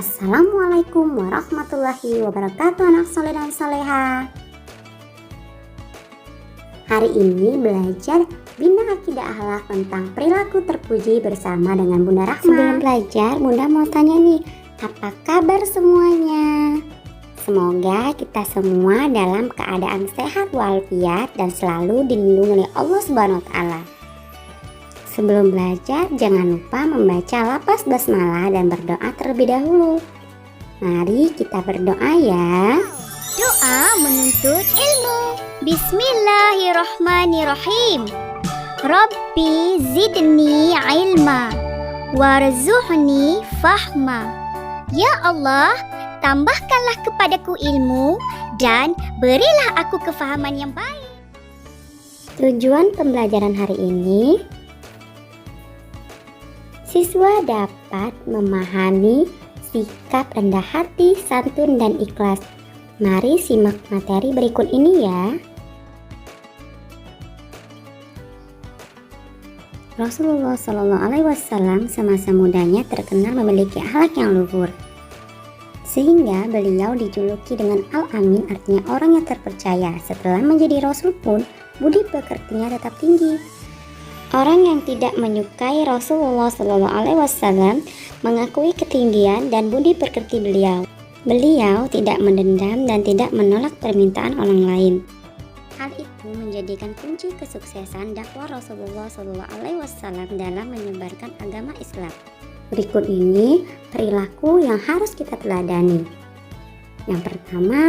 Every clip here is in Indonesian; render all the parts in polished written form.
Assalamualaikum warahmatullahi wabarakatuh anak soleh dan soleha. Hari ini belajar Bina Akidah Akhlak tentang perilaku terpuji bersama dengan Bunda Rahma. Sebelum belajar, Bunda mau tanya nih, apa kabar semuanya? Semoga kita semua dalam keadaan sehat walafiat dan selalu dilindungi oleh Allah Subhanahu wa Ta'ala. Sebelum belajar, jangan lupa membaca lafaz basmalah dan berdoa terlebih dahulu. Mari kita berdoa ya. Doa menuntut ilmu. Bismillahirrahmanirrahim. Rabbi zidni ilma warzuqni fahma. Ya Allah, tambahkanlah kepadaku ilmu dan berilah aku kefahaman yang baik. Tujuan pembelajaran hari ini, siswa dapat memahami sikap rendah hati, santun, dan ikhlas. Mari simak materi berikut ini ya. Rasulullah SAW semasa mudanya terkenal memiliki akhlak yang luhur, sehingga beliau dijuluki dengan Al-Amin, artinya orang yang terpercaya. Setelah menjadi Rasul pun, budi pekertinya tetap tinggi. Orang yang tidak menyukai Rasulullah SAW mengakui ketinggian dan budi pekerti beliau. Beliau tidak mendendam dan tidak menolak permintaan orang lain. Hal itu menjadikan kunci kesuksesan dakwah Rasulullah SAW dalam menyebarkan agama Islam. Berikut ini perilaku yang harus kita teladani. Yang pertama,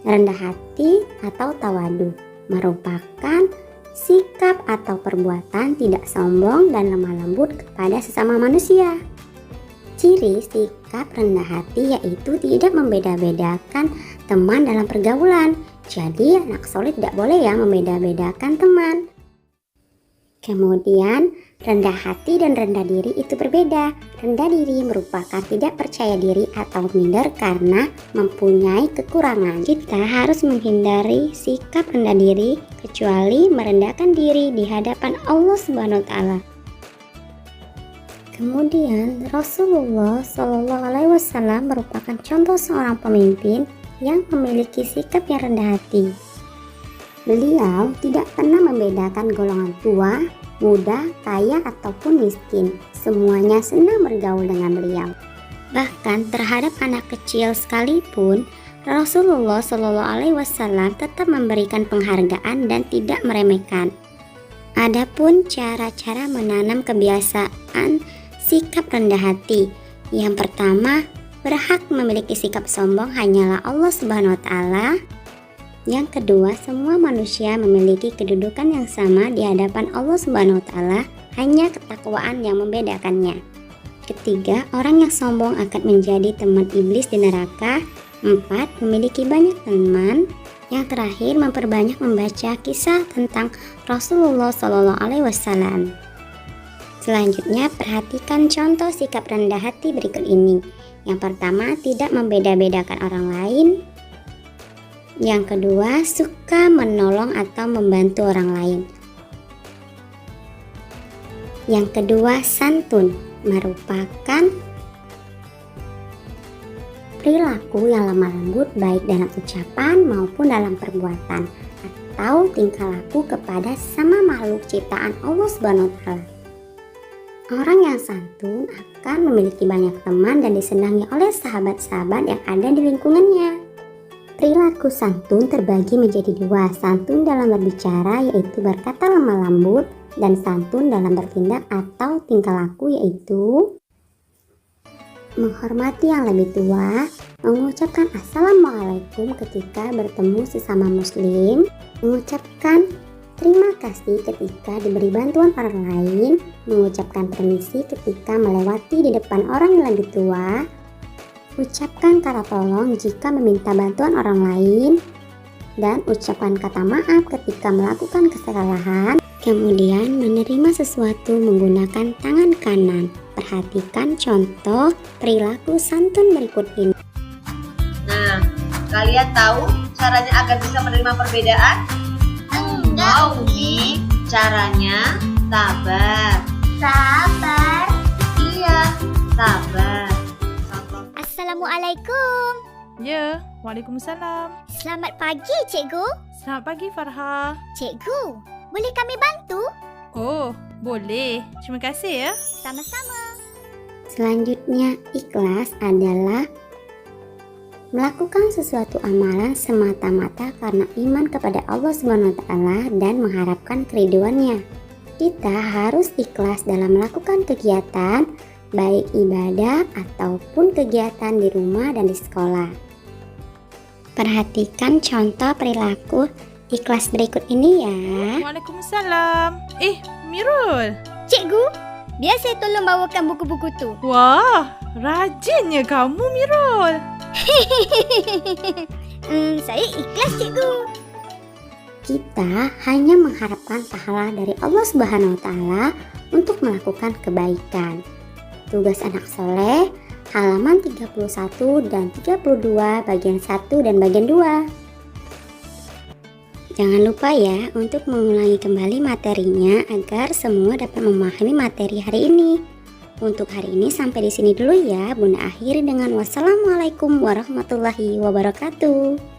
rendah hati atau tawadu merupakan sikap atau perbuatan tidak sombong dan lemah lembut kepada sesama manusia. Ciri sikap rendah hati yaitu tidak membeda-bedakan teman dalam pergaulan. Jadi anak soleh tidak boleh ya membeda-bedakan teman. Kemudian rendah hati dan rendah diri itu berbeda. Rendah diri merupakan tidak percaya diri atau minder karena mempunyai kekurangan. Kita harus menghindari sikap rendah diri kecuali merendahkan diri di hadapan Allah Subhanahu wa Ta'ala. Kemudian Rasulullah SAW merupakan contoh seorang pemimpin yang memiliki sikap yang rendah hati. Beliau tidak pernah membedakan golongan tua, muda, kaya ataupun miskin. Semuanya senang bergaul dengan beliau. Bahkan terhadap anak kecil sekalipun, Rasulullah SAW tetap memberikan penghargaan dan tidak meremehkan. Adapun cara-cara menanam kebiasaan sikap rendah hati, yang pertama, berhak memiliki sikap sombong hanyalah Allah Subhanahu wa Ta'ala. Yang kedua, semua manusia memiliki kedudukan yang sama di hadapan Allah Subhanahu wa Ta'ala, hanya ketakwaan yang membedakannya. Ketiga, orang yang sombong akan menjadi teman iblis di neraka. Empat, memiliki banyak teman. Yang terakhir, memperbanyak membaca kisah tentang Rasulullah SAW. Selanjutnya, perhatikan contoh sikap rendah hati berikut ini. Yang pertama, tidak membeda-bedakan orang lain. Yang kedua, suka menolong atau membantu orang lain. Yang kedua, santun merupakan perilaku yang lemah lembut baik dalam ucapan maupun dalam perbuatan atau tingkah laku kepada sesama makhluk ciptaan Allah Subhanahu wa Ta'ala. Orang yang santun akan memiliki banyak teman dan disenangi oleh sahabat-sahabat yang ada di lingkungannya. Perilaku santun terbagi menjadi dua, santun dalam berbicara yaitu berkata lemah lembut, dan santun dalam bertindak atau tingkah laku yaitu menghormati yang lebih tua, mengucapkan assalamualaikum ketika bertemu sesama muslim, mengucapkan terima kasih ketika diberi bantuan orang lain, mengucapkan permisi ketika melewati di depan orang yang lebih tua, ucapkan kata tolong jika meminta bantuan orang lain, dan ucapkan kata maaf ketika melakukan kesalahan. Kemudian menerima sesuatu menggunakan tangan kanan. Perhatikan contoh perilaku santun berikut ini. Nah, kalian tahu caranya agar bisa menerima perbedaan? Enggak, Umi. Caranya sabar. Sabar. Iya, Sabar. Assalamualaikum. Ya, Waalaikumsalam. Selamat pagi, Cikgu. Selamat pagi Farha. Cikgu, boleh kami bantu? Oh, boleh. Terima kasih ya. Sama-sama. Selanjutnya, ikhlas adalah melakukan sesuatu amalan semata-mata karena iman kepada Allah Subhanahu wa taala dan mengharapkan keriduannya. Kita harus ikhlas dalam melakukan kegiatan baik ibadah ataupun kegiatan di rumah dan di sekolah. Perhatikan contoh perilaku ikhlas berikut ini ya. Waalaikumsalam. Mirul. Cikgu, biar saya tolong bawakan buku-buku tu. Wah, rajinnya kamu Mirul. Saya ikhlas, Cikgu. Kita hanya mengharapkan pahala dari Allah Subhanahu wa taala untuk melakukan kebaikan. Tugas anak soleh, halaman 31 dan 32 bagian 1 dan bagian 2. Jangan lupa ya untuk mengulangi kembali materinya agar semua dapat memahami materi hari ini. Untuk hari ini sampai di sini dulu ya. Bunda akhiri dengan wassalamualaikum warahmatullahi wabarakatuh.